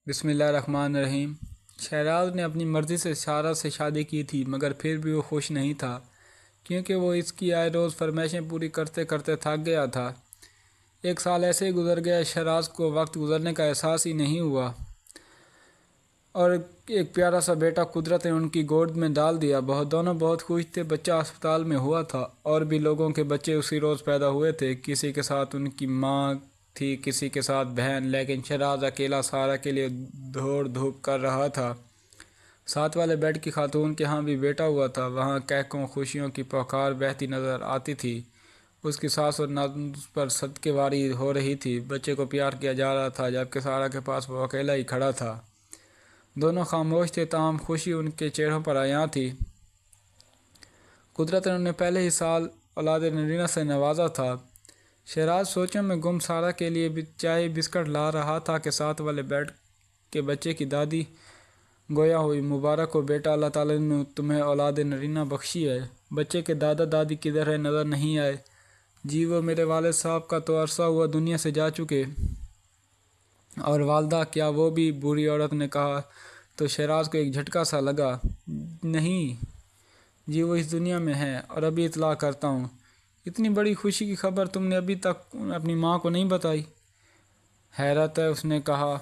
بسم اللہ الرحمن الرحیم۔ شہراز نے اپنی مرضی سے سارہ سے شادی کی تھی، مگر پھر بھی وہ خوش نہیں تھا، کیونکہ وہ اس کی آئے روز فرمائشیں پوری کرتے کرتے تھک گیا تھا۔ ایک سال ایسے ہی گزر گیا، شہراز کو وقت گزرنے کا احساس ہی نہیں ہوا، اور ایک پیارا سا بیٹا قدرت نے ان کی گود میں ڈال دیا۔ دونوں بہت خوش تھے۔ بچہ ہسپتال میں ہوا تھا، اور بھی لوگوں کے بچے اسی روز پیدا ہوئے تھے۔ کسی کے ساتھ ان کی ماں تھی، کسی کے ساتھ بہن، لیکن شہراز اکیلا سارہ کے لیے دوڑ دھوپ کر رہا تھا۔ ساتھ والے بیڈ کی خاتون کے ہاں بھی بیٹا ہوا تھا، وہاں کہکوں خوشیوں کی پکار بہتی نظر آتی تھی۔ اس کی ساس اور ناز پر صدقے واری ہو رہی تھی، بچے کو پیار کیا جا رہا تھا، جبکہ سارہ کے پاس وہ اکیلا ہی کھڑا تھا۔ دونوں خاموش تھے، تاہم خوشی ان کے چہروں پر عیاں تھی۔ قدرت نے انہیں پہلے ہی سال اولاد نرینہ سے نوازا تھا۔ شہراز سوچوں میں گم سارہ کے لیے چائے بسکٹ لا رہا تھا کہ ساتھ والے بیڈ کے بچے کی دادی گویا ہوئی، مبارک ہو بیٹا، اللہ تعالیٰ نے تمہیں اولاد نرینہ بخشی ہے۔ بچے کے دادا دادی کدھر ہے، نظر نہیں آئے۔ جی وہ میرے والد صاحب کا تو عرصہ ہوا دنیا سے جا چکے۔ اور والدہ، کیا وہ بھی؟ بوڑھی عورت نے کہا تو شہراز کو ایک جھٹکا سا لگا۔ نہیں جی، وہ اس دنیا میں ہے، اور ابھی اطلاع کرتا ہوں، اتنی بڑی خوشی کی خبر تم نے ابھی تک اپنی ماں کو نہیں بتائی؟ حیرت ہے، اس نے کہا،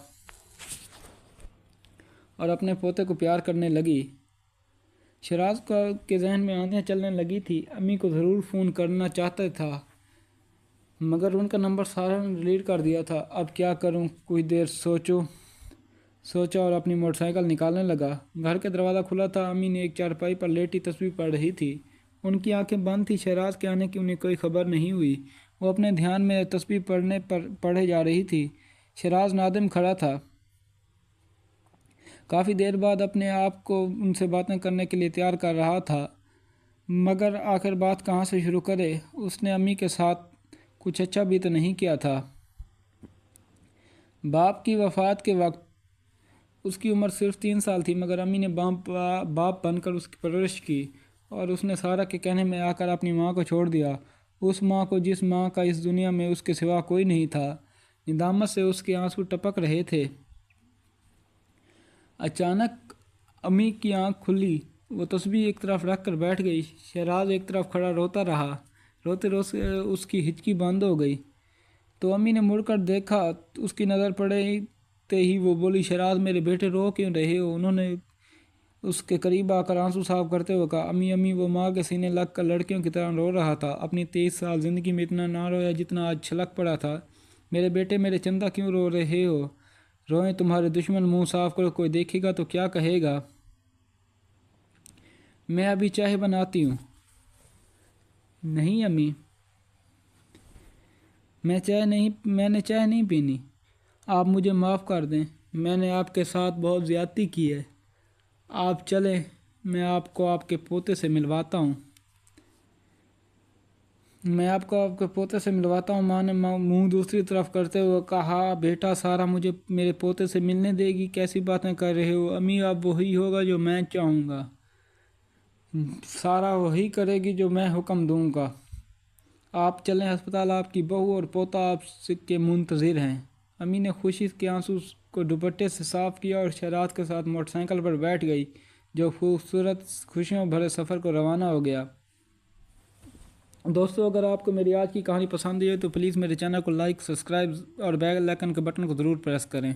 اور اپنے پوتے کو پیار کرنے لگی۔ شہراز کے ذہن میں آندیاں چلنے لگی تھی۔ امی کو ضرور فون کرنا چاہتا تھا، مگر ان کا نمبر سارہ نے ڈیلیٹ کر دیا تھا۔ اب کیا کروں؟ کچھ دیر سوچا اور اپنی موٹر سائیکل نکالنے لگا۔ گھر کا دروازہ کھلا تھا۔ امی نے ایک چارپائی پر لیٹی تسبیح پڑھ رہی تھی۔ ان کی آنکھیں بند تھیں۔ شہراز کے آنے کی انہیں کوئی خبر نہیں ہوئی۔ وہ اپنے دھیان میں تسبیح پڑھے جا رہی تھی۔ شہراز نادم کھڑا تھا۔ کافی دیر بعد اپنے آپ کو ان سے باتیں کرنے کے لیے تیار کر رہا تھا، مگر آخر بات کہاں سے شروع کرے؟ اس نے امی کے ساتھ کچھ اچھا بھی تو نہیں کیا تھا۔ باپ کی وفات کے وقت اس کی عمر صرف 3 سال تھی، مگر امی نے باپ بن کر اس کی پرورش کی، اور اس نے سارہ کے کہنے میں آ کر اپنی ماں کو چھوڑ دیا۔ اس ماں کو جس ماں کا اس دنیا میں اس کے سوا کوئی نہیں تھا۔ ندامت سے اس کے آنسو ٹپک رہے تھے۔ اچانک امی کی آنکھ کھلی۔ وہ تسبیح ایک طرف رکھ کر بیٹھ گئی۔ شہراز ایک طرف کھڑا روتا رہا۔ روتے روتے اس کی ہچکی بند ہو گئی، تو امی نے مڑ کر دیکھا۔ اس کی نظر پڑتے ہی وہ بولی، شہراز میرے بیٹے، رو کیوں رہے ہو؟ انہوں نے اس کے قریب آ کر آنسو صاف کرتے ہوئے کہا، امی وہ ماں کے سینے لگ کر لڑکیوں کی طرح رو رہا تھا۔ اپنی 23 سال زندگی میں اتنا نہ رویا جتنا آج چھلک پڑا تھا۔ میرے بیٹے، میرے چندہ، کیوں رو رہے ہو؟ روئیں تمہارے دشمن، منہ صاف کرو، کوئی دیکھے گا تو کیا کہے گا؟ میں ابھی چائے بناتی ہوں۔ نہیں امی، میں نے چائے نہیں پینی۔ آپ مجھے معاف کر دیں، میں نے آپ کے ساتھ بہت زیادتی کی ہے۔ آپ چلیں، میں آپ کو آپ کے پوتے سے ملواتا ہوں۔ ماں نے منہ دوسری طرف کرتے ہوئے کہا، بیٹا سارہ مجھے میرے پوتے سے ملنے دے گی؟ کیسی باتیں کر رہے ہو امی؟ اب وہی ہوگا جو میں چاہوں گا۔ سارہ وہی کرے گی جو میں حکم دوں گا۔ آپ چلیں ہسپتال، آپ کی بہو اور پوتا آپ کے منتظر ہیں۔ امی نے خوشی کے آنسو کو دوپٹے سے صاف کیا اور شہراز کے ساتھ موٹر سائیکل پر بیٹھ گئی، جو خوبصورت خوشیوں بھرے سفر کو روانہ ہو گیا۔ دوستو، اگر آپ کو میری آج کی کہانی پسند آئی تو پلیز میرے چینل کو لائک، سبسکرائب اور بیل آئیکن کے بٹن کو ضرور پریس کریں۔